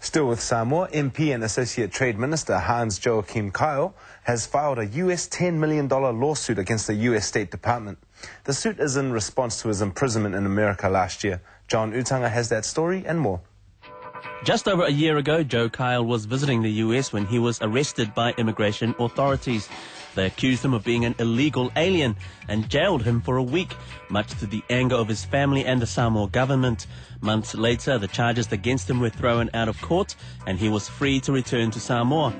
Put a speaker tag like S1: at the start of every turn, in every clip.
S1: Still with Samoa, MP and Associate Trade Minister Hans Joachim Kyle has filed a US $10 million lawsuit against the US State Department. The suit is in response to his imprisonment in America last year. John Utanga has that story and more.
S2: Just over a year ago, Joe Kyle was visiting the US when he was arrested by immigration authorities. They accused him of being an illegal alien and jailed him for a week, much to the anger of his family and the Samoa government. Months later, the charges against him were thrown out of court and he was free to return to Samoa.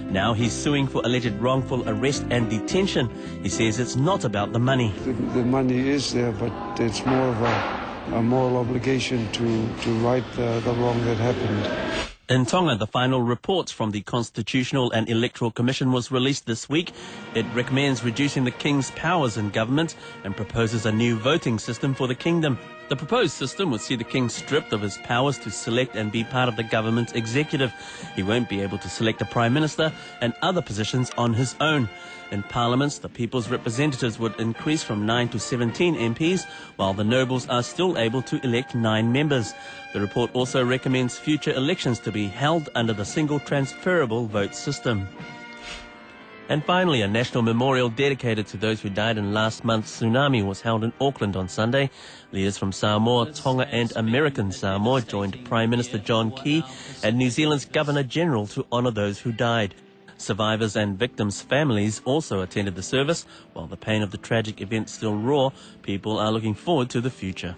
S2: Now he's suing for alleged wrongful arrest and detention. He says it's not about the money.
S3: The money is there, but it's more of a moral obligation to right the wrong that happened.
S2: In Tonga, the final report from the Constitutional and Electoral Commission was released this week. It recommends reducing the King's powers in government and proposes a new voting system for the kingdom. The proposed system would see the King stripped of his powers to select and be part of the government's executive. He won't be able to select a Prime Minister and other positions on his own. In parliaments, the people's representatives would increase from 9 to 17 MPs, while the nobles are still able to elect 9 members. The report also recommends future elections to be held under the single transferable vote system. And finally, a national memorial dedicated to those who died in last month's tsunami was held in Auckland on Sunday. Leaders from Samoa, Tonga and American Samoa joined Prime Minister John Key and New Zealand's Governor-General to honour those who died. Survivors and victims' families also attended the service. While the pain of the tragic event still raw, people are looking forward to the future.